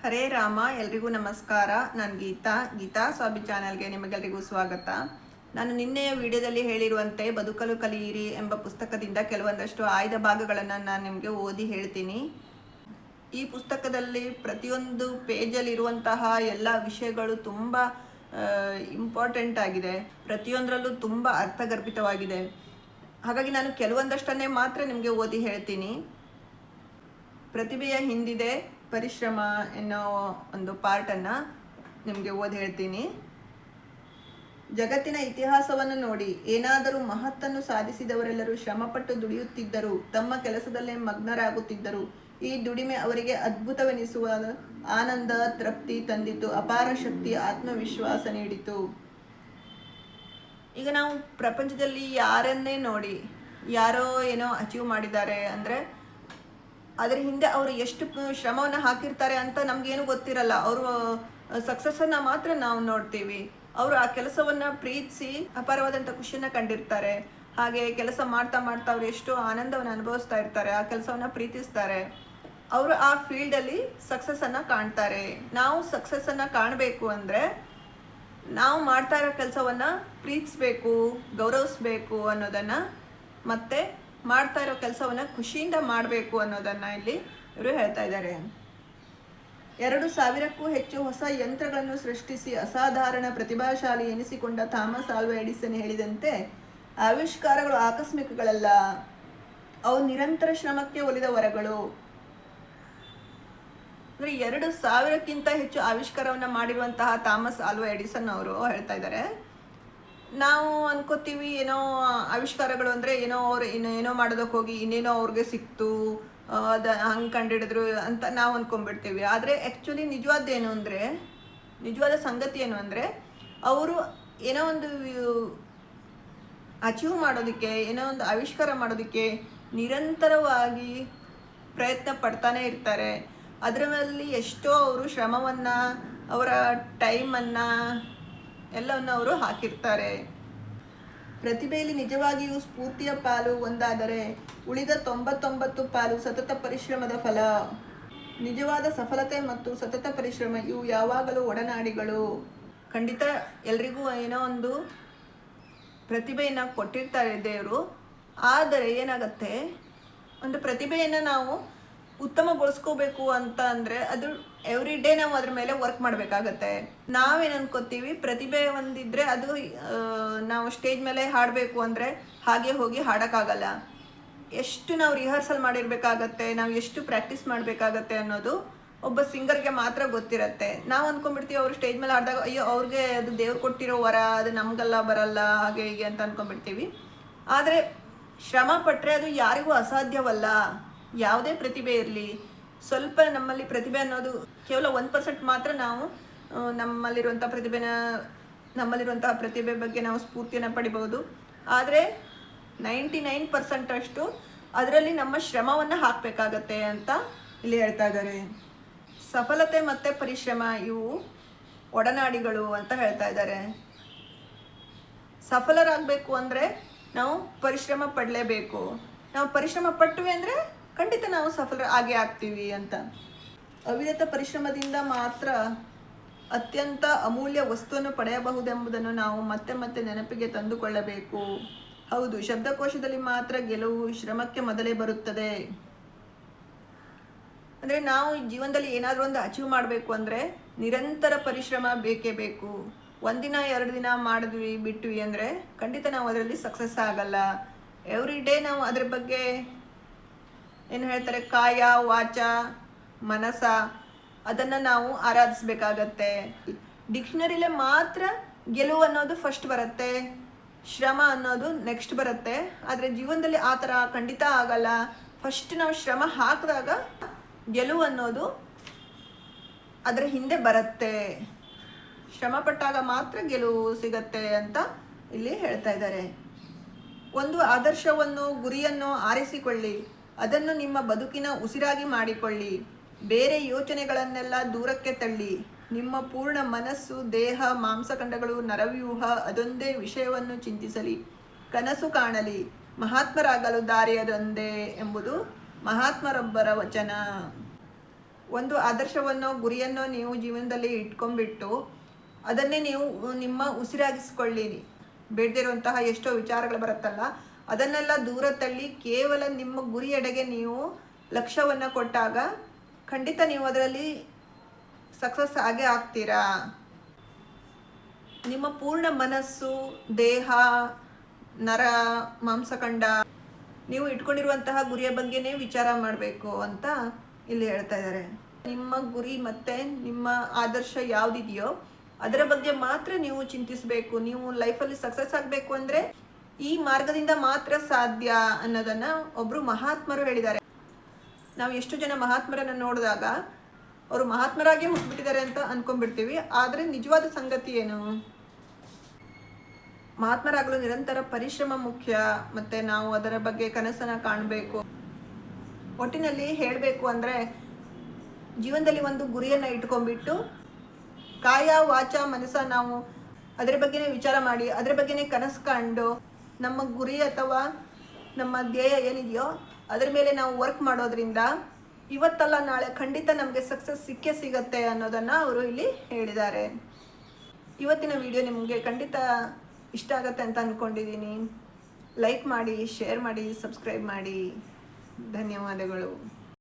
ಹರೇ ರಾಮ. ಎಲ್ರಿಗೂ ನಮಸ್ಕಾರ. ನಾನು ಗೀತಾ ಸ್ವಾಮಿ ಚಾನಲ್ಗೆ ನಿಮಗೆಲ್ಲರಿಗೂ ಸ್ವಾಗತ. ನಾನು ನಿನ್ನೆಯ ವಿಡಿಯೋದಲ್ಲಿ ಹೇಳಿರುವಂತೆ ಬದುಕಲು ಕಲಿಯಿರಿ ಎಂಬ ಪುಸ್ತಕದಿಂದ ಕೆಲವೊಂದಷ್ಟು ಆಯ್ದ ಭಾಗಗಳನ್ನು ನಾನು ನಿಮಗೆ ಓದಿ ಹೇಳ್ತೀನಿ. ಈ ಪುಸ್ತಕದಲ್ಲಿ ಪ್ರತಿಯೊಂದು ಪೇಜಲ್ಲಿರುವಂತಹ ಎಲ್ಲ ವಿಷಯಗಳು ತುಂಬ ಇಂಪಾರ್ಟೆಂಟ್ ಆಗಿದೆ. ಪ್ರತಿಯೊಂದರಲ್ಲೂ ತುಂಬ ಅರ್ಥಗರ್ಭಿತವಾಗಿದೆ. ಹಾಗಾಗಿ ನಾನು ಕೆಲವೊಂದಷ್ಟನ್ನೇ ಮಾತ್ರ ನಿಮಗೆ ಓದಿ ಹೇಳ್ತೀನಿ. ಪ್ರತಿಭೆಯ ಹಿಂದಿದೆ ಪರಿಶ್ರಮ ಎನ್ನೋ ಒಂದು ಪಾರ್ಟನ್ನು ನಿಮಗೆ ಓದಿ ಹೇಳ್ತೀನಿ. ಜಗತ್ತಿನ ಇತಿಹಾಸವನ್ನು ನೋಡಿ, ಏನಾದರೂ ಮಹತ್ತನ್ನು ಸಾಧಿಸಿದವರೆಲ್ಲರೂ ಶ್ರಮಪಟ್ಟು ದುಡಿಯುತ್ತಿದ್ದರು, ತಮ್ಮ ಕೆಲಸದಲ್ಲೇ ಮಗ್ನರಾಗುತ್ತಿದ್ದರು. ಈ ದುಡಿಮೆ ಅವರಿಗೆ ಅದ್ಭುತವೆನಿಸುವ ಆನಂದ, ತೃಪ್ತಿ ತಂದಿತು, ಅಪಾರ ಶಕ್ತಿ, ಆತ್ಮವಿಶ್ವಾಸ ನೀಡಿತು. ಈಗ ನಾವು ಪ್ರಪಂಚದಲ್ಲಿ ಯಾರನ್ನೇ ನೋಡಿ, ಯಾರೋ ಏನೋ ಅಚೀವ್ ಮಾಡಿದ್ದಾರೆ ಅಂದರೆ ಅದರ ಹಿಂದೆ ಅವರು ಎಷ್ಟು ಶ್ರಮವನ್ನು ಹಾಕಿರ್ತಾರೆ ಅಂತ ನಮಗೇನು ಗೊತ್ತಿರಲ್ಲ. ಅವರು ಸಕ್ಸಸ್ಸನ್ನು ಮಾತ್ರ ನಾವು ನೋಡ್ತೀವಿ. ಅವರು ಆ ಕೆಲಸವನ್ನು ಪ್ರೀತಿಸಿ ಅಪಾರವಾದಂಥ ಖುಷಿಯನ್ನು ಕಂಡಿರ್ತಾರೆ. ಹಾಗೆ ಕೆಲಸ ಮಾಡ್ತಾ ಮಾಡ್ತಾ ಅವರು ಎಷ್ಟು ಆನಂದವನ್ನು ಅನುಭವಿಸ್ತಾ ಇರ್ತಾರೆ, ಆ ಕೆಲಸವನ್ನು ಪ್ರೀತಿಸ್ತಾರೆ. ಅವರು ಆ ಫೀಲ್ಡಲ್ಲಿ ಸಕ್ಸಸ್ಸನ್ನು ಕಾಣ್ತಾರೆ. ನಾವು ಸಕ್ಸಸ್ಸನ್ನು ಕಾಣಬೇಕು ಅಂದರೆ ನಾವು ಮಾಡ್ತಾ ಇರೋ ಕೆಲಸವನ್ನು ಪ್ರೀತಿಸ್ಬೇಕು, ಗೌರವಿಸ್ಬೇಕು ಅನ್ನೋದನ್ನು, ಮತ್ತು ಮಾಡ್ತಾ ಇರೋ ಕೆಲಸವನ್ನು ಖುಷಿಯಿಂದ ಮಾಡಬೇಕು ಅನ್ನೋದನ್ನು ಇಲ್ಲಿ ಇವರು ಹೇಳ್ತಾ ಇದ್ದಾರೆ. 2,000ಕ್ಕೂ ಹೆಚ್ಚು ಹೊಸ ಯಂತ್ರಗಳನ್ನು ಸೃಷ್ಟಿಸಿ ಅಸಾಧಾರಣ ಪ್ರತಿಭಾಶಾಲಿ ಎನಿಸಿಕೊಂಡ ಥಾಮಸ್ ಆಲ್ವಾ ಎಡಿಸನ್ ಹೇಳಿದಂತೆ, ಆವಿಷ್ಕಾರಗಳು ಆಕಸ್ಮಿಕಗಳಲ್ಲ, ಅವು ನಿರಂತರ ಶ್ರಮಕ್ಕೆ ಒಲಿದ ವರಗಳು. ಅಂದರೆ 2,000ಕ್ಕಿಂತ ಹೆಚ್ಚು ಆವಿಷ್ಕಾರವನ್ನು ಮಾಡಿರುವಂತಹ ಥಾಮಸ್ ಆಲ್ವಾ ಎಡಿಸನ್ ಅವರು ಹೇಳ್ತಾ ಇದ್ದಾರೆ. ನಾವು ಅನ್ಕೋತೀವಿ ಏನೋ ಆವಿಷ್ಕಾರಗಳು ಅಂದರೆ ಏನೋ ಅವ್ರು ಏನೋ ಮಾಡೋದಕ್ಕೆ ಹೋಗಿ ಇನ್ನೇನೋ ಅವ್ರಿಗೆ ಸಿಕ್ತು, ಅದು ಹಂಗೆ ಕಂಡುಹಿಡಿದ್ರು ಅಂತ ನಾವು ಅಂದ್ಕೊಂಡ್ಬಿಡ್ತೀವಿ. ಆದರೆ ಆ್ಯಕ್ಚುಲಿ ನಿಜವಾದ ಸಂಗತಿ ಏನು ಅಂದರೆ, ಅವರು ಏನೋ ಒಂದು ಅಚೀವ್ ಮಾಡೋದಕ್ಕೆ, ಏನೋ ಒಂದು ಆವಿಷ್ಕಾರ ಮಾಡೋದಕ್ಕೆ ನಿರಂತರವಾಗಿ ಪ್ರಯತ್ನ ಪಡ್ತಾನೆ ಇರ್ತಾರೆ. ಅದರಲ್ಲಿ ಎಷ್ಟೋ ಅವರು ಶ್ರಮವನ್ನು, ಅವರ ಟೈಮನ್ನು ಎಲ್ಲವನ್ನು ಅವರು ಹಾಕಿರ್ತಾರೆ. ಪ್ರತಿಭೆಯಲ್ಲಿ ನಿಜವಾಗಿಯೂ ಸ್ಫೂರ್ತಿಯ ಪಾಲು ಒಂದಾದರೆ ಉಳಿದ 99 ಪಾಲು ಸತತ ಪರಿಶ್ರಮದ ಫಲ. ನಿಜವಾದ ಸಫಲತೆ ಮತ್ತು ಸತತ ಪರಿಶ್ರಮ ಇವು ಯಾವಾಗಲೂ ಒಡನಾಡಿಗಳು. ಖಂಡಿತ ಎಲ್ರಿಗೂ ಏನೋ ಒಂದು ಪ್ರತಿಭೆಯನ್ನು ಕೊಟ್ಟಿರ್ತಾರೆ ದೇವರು. ಆದರೆ ಏನಾಗುತ್ತೆ, ಒಂದು ಪ್ರತಿಭೆಯನ್ನು ನಾವು ಉತ್ತಮಗೊಳಿಸ್ಕೋಬೇಕು ಅಂತ ಅಂದರೆ ಅದು ಎವ್ರಿ ಡೇ ನಾವು ಅದ್ರ ಮೇಲೆ ವರ್ಕ್ ಮಾಡಬೇಕಾಗತ್ತೆ. ನಾವೇನು ಅನ್ಕೋತೀವಿ, ಪ್ರತಿಭೆ ಒಂದಿದ್ರೆ ಅದು ನಾವು ಸ್ಟೇಜ್ ಮೇಲೆ ಹಾಡಬೇಕು ಅಂದರೆ ಹಾಗೆ ಹೋಗಿ ಹಾಡೋಕ್ಕಾಗಲ್ಲ. ಎಷ್ಟು ನಾವು ರಿಹರ್ಸಲ್ ಮಾಡಿರಬೇಕಾಗತ್ತೆ, ನಾವು ಎಷ್ಟು ಪ್ರಾಕ್ಟೀಸ್ ಮಾಡಬೇಕಾಗತ್ತೆ ಅನ್ನೋದು ಒಬ್ಬ ಸಿಂಗರ್ಗೆ ಮಾತ್ರ ಗೊತ್ತಿರತ್ತೆ. ನಾವು ಅಂದ್ಕೊಂಡ್ಬಿಡ್ತೀವಿ ಅವರು ಸ್ಟೇಜ್ ಮೇಲೆ ಹಾಡಿದಾಗ ಅಯ್ಯೋ ಅವ್ರಿಗೆ ಅದು ದೇವ್ರು ಕೊಟ್ಟಿರೋ ವರ, ಅದು ನಮಗೆಲ್ಲ ಬರಲ್ಲ, ಹಾಗೆ ಹೀಗೆ ಅಂತ ಅಂದ್ಕೊಂಡ್ಬಿಡ್ತೀವಿ. ಆದರೆ ಶ್ರಮ ಪಟ್ಟರೆ ಅದು ಯಾರಿಗೂ ಅಸಾಧ್ಯವಲ್ಲ. ಯಾವುದೇ ಪ್ರತಿಭೆ ಇರಲಿ, ಸ್ವಲ್ಪ ನಮ್ಮಲ್ಲಿ ಪ್ರತಿಭೆ ಅನ್ನೋದು ಕೇವಲ 1% ಮಾತ್ರ ನಾವು ನಮ್ಮಲ್ಲಿರುವಂಥ ಪ್ರತಿಭೆ ಬಗ್ಗೆ ನಾವು ಸ್ಫೂರ್ತಿಯನ್ನು ಪಡಿಬೋದು. ಆದರೆ 99% ಅಷ್ಟು ಅದರಲ್ಲಿ ನಮ್ಮ ಶ್ರಮವನ್ನು ಹಾಕಬೇಕಾಗತ್ತೆ ಅಂತ ಇಲ್ಲಿ ಹೇಳ್ತಾ ಇದ್ದಾರೆ. ಸಫಲತೆ ಮತ್ತು ಪರಿಶ್ರಮ ಇವು ಒಡನಾಡಿಗಳು ಅಂತ ಹೇಳ್ತಾ ಇದ್ದಾರೆ. ಸಫಲರಾಗಬೇಕು ಅಂದರೆ ನಾವು ಪರಿಶ್ರಮ ಪಡಲೇಬೇಕು. ನಾವು ಪರಿಶ್ರಮ ಪಟ್ವಿ ಅಂದರೆ ಖಂಡಿತ ನಾವು ಸಫಲ ಆಗೇ ಆಗ್ತೀವಿ ಅಂತ. ಅವಿರತ ಪರಿಶ್ರಮದಿಂದ ಮಾತ್ರ ಅತ್ಯಂತ ಅಮೂಲ್ಯ ವಸ್ತುವನ್ನು ಪಡೆಯಬಹುದೆಂಬುದನ್ನು ನಾವು ಮತ್ತೆ ಮತ್ತೆ ನೆನಪಿಗೆ ತಂದುಕೊಳ್ಳಬೇಕು. ಹೌದು, ಶಬ್ದಕೋಶದಲ್ಲಿ ಮಾತ್ರ ಗೆಲುವು ಶ್ರಮಕ್ಕೆ ಮೊದಲೇ ಬರುತ್ತದೆ. ಅಂದರೆ ನಾವು ಜೀವನದಲ್ಲಿ ಏನಾದರೂ ಒಂದು ಅಚೀವ್ ಮಾಡಬೇಕು ಅಂದರೆ ನಿರಂತರ ಪರಿಶ್ರಮ ಬೇಕೇ ಬೇಕು. ಒಂದಿನ 2 ದಿನ ಮಾಡಿದ್ವಿ ಬಿಟ್ವಿ ಅಂದರೆ ಖಂಡಿತ ನಾವು ಅದರಲ್ಲಿ ಸಕ್ಸಸ್ ಆಗಲ್ಲ. ಎವ್ರಿ ಡೇ ನಾವು ಅದ್ರ ಬಗ್ಗೆ ಏನು ಹೇಳ್ತಾರೆ, ಕಾಯ ವಾಚ ಮನಸ ಅದನ್ನು ನಾವು ಆರಾಧಿಸಬೇಕಾಗತ್ತೆ. ಡಿಕ್ಷನರಿಲೇ ಮಾತ್ರ ಗೆಲುವು ಅನ್ನೋದು ಫಸ್ಟ್ ಬರುತ್ತೆ, ಶ್ರಮ ಅನ್ನೋದು ನೆಕ್ಸ್ಟ್ ಬರುತ್ತೆ. ಆದರೆ ಜೀವನದಲ್ಲಿ ಆ ಥರ ಖಂಡಿತ ಆಗಲ್ಲ. ಫಸ್ಟ್ ನಾವು ಶ್ರಮ ಹಾಕಿದಾಗ ಗೆಲುವು ಅನ್ನೋದು ಅದರ ಹಿಂದೆ ಬರುತ್ತೆ. ಶ್ರಮ ಪಟ್ಟಾಗ ಮಾತ್ರ ಗೆಲುವು ಸಿಗತ್ತೆ ಅಂತ ಇಲ್ಲಿ ಹೇಳ್ತಾ ಇದ್ದಾರೆ. ಒಂದು ಆದರ್ಶವನ್ನು, ಗುರಿಯನ್ನು ಆರಿಸಿಕೊಳ್ಳಿ, ಅದನ್ನು ನಿಮ್ಮ ಬದುಕಿನ ಉಸಿರಾಗಿ ಮಾಡಿಕೊಳ್ಳಿ. ಬೇರೆ ಯೋಚನೆಗಳನ್ನೆಲ್ಲ ದೂರಕ್ಕೆ ತಳ್ಳಿ ನಿಮ್ಮ ಪೂರ್ಣ ಮನಸ್ಸು, ದೇಹ, ಮಾಂಸಖಂಡಗಳು, ನರವ್ಯೂಹ ಅದೊಂದೇ ವಿಷಯವನ್ನು ಚಿಂತಿಸಲಿ, ಕನಸು ಕಾಣಲಿ. ಮಹಾತ್ಮರಾಗಲು ದಾರಿ ಅದೊಂದೇ ಎಂಬುದು ಮಹಾತ್ಮರೊಬ್ಬರ ವಚನ. ಒಂದು ಆದರ್ಶವನ್ನೋ ಗುರಿಯನ್ನೋ ನೀವು ಜೀವನದಲ್ಲಿ ಇಟ್ಕೊಂಡ್ಬಿಟ್ಟು ಅದನ್ನೇ ನೀವು ನಿಮ್ಮ ಉಸಿರಾಗಿಸ್ಕೊಳ್ಳಿ. ಬೇಡದಿರುವಂತಹ ಎಷ್ಟೋ ವಿಚಾರಗಳು ಬರುತ್ತಲ್ಲ, ಅದನ್ನೆಲ್ಲ ದೂರ ತಳ್ಳಿ ಕೇವಲ ನಿಮ್ಮ ಗುರಿಯೆಡೆಗೆ ನೀವು ಲಕ್ಷ್ಯವನ್ನು ಕೊಟ್ಟಾಗ ಖಂಡಿತ ನೀವು ಅದರಲ್ಲಿ ಸಕ್ಸಸ್ ಆಗೇ ಆಗ್ತೀರಾ. ನಿಮ್ಮ ಪೂರ್ಣ ಮನಸ್ಸು, ದೇಹ, ನರ, ಮಾಂಸಖಂಡ ನೀವು ಇಟ್ಕೊಂಡಿರುವಂತಹ ಗುರಿಯ ಬಗ್ಗೆನೇ ವಿಚಾರ ಮಾಡಬೇಕು ಅಂತ ಇಲ್ಲಿ ಹೇಳ್ತಾ ಇದ್ದಾರೆ. ನಿಮ್ಮ ಗುರಿ ಮತ್ತು ನಿಮ್ಮ ಆದರ್ಶ ಯಾವುದಿದೆಯೋ ಅದರ ಬಗ್ಗೆ ಮಾತ್ರ ನೀವು ಚಿಂತಿಸಬೇಕು. ನೀವು ಲೈಫಲ್ಲಿ ಸಕ್ಸಸ್ ಆಗಬೇಕು ಅಂದರೆ ಈ ಮಾರ್ಗದಿಂದ ಮಾತ್ರ ಸಾಧ್ಯ ಅನ್ನೋದನ್ನು ಒಬ್ಬರು ಮಹಾತ್ಮರು ಹೇಳಿದ್ದಾರೆ. ನಾವು ಎಷ್ಟು ಜನ ಮಹಾತ್ಮರನ್ನು ನೋಡಿದಾಗ ಅವರು ಮಹಾತ್ಮರಾಗೇ ಹುಟ್ಟುಬಿಟ್ಟಿದ್ದಾರೆ ಅಂತ ಅಂದ್ಕೊಂಡ್ಬಿಡ್ತೀವಿ. ಆದರೆ ನಿಜವಾದ ಸಂಗತಿ ಏನು? ಮಹಾತ್ಮರಾಗಲು ನಿರಂತರ ಪರಿಶ್ರಮ ಮುಖ್ಯ, ಮತ್ತು ನಾವು ಅದರ ಬಗ್ಗೆ ಕನಸನ್ನು ಕಾಣಬೇಕು. ಒಟ್ಟಿನಲ್ಲಿ ಹೇಳಬೇಕು ಅಂದರೆ ಜೀವನದಲ್ಲಿ ಒಂದು ಗುರಿಯನ್ನು ಇಟ್ಕೊಂಡ್ಬಿಟ್ಟು ಕಾಯ ವಾಚ ಮನಸ್ಸ ನಾವು ಅದರ ಬಗ್ಗೆನೇ ವಿಚಾರ ಮಾಡಿ ಅದರ ಬಗ್ಗೆನೇ ಕನಸು ಕಂಡು ನಮ್ಮ ಗುರಿ ಅಥವಾ ನಮ್ಮ ಧ್ಯೇಯ ಏನಿದೆಯೋ ಅದರ ಮೇಲೆ ನಾವು ವರ್ಕ್ ಮಾಡೋದ್ರಿಂದ ಇವತ್ತಲ್ಲ ನಾಳೆ ಖಂಡಿತ ನಮಗೆ ಸಕ್ಸಸ್ ಸಿಕ್ಕೇ ಸಿಗತ್ತೆ ಅನ್ನೋದನ್ನು ಅವರು ಇಲ್ಲಿ ಹೇಳಿದ್ದಾರೆ. ಇವತ್ತಿನ ವಿಡಿಯೋ ನಿಮಗೆ ಖಂಡಿತ ಇಷ್ಟ ಆಗುತ್ತೆ ಅಂತ ಅಂದ್ಕೊಂಡಿದ್ದೀನಿ. ಲೈಕ್ ಮಾಡಿ, ಶೇರ್ ಮಾಡಿ, ಸಬ್ಸ್ಕ್ರೈಬ್ ಮಾಡಿ. ಧನ್ಯವಾದಗಳು.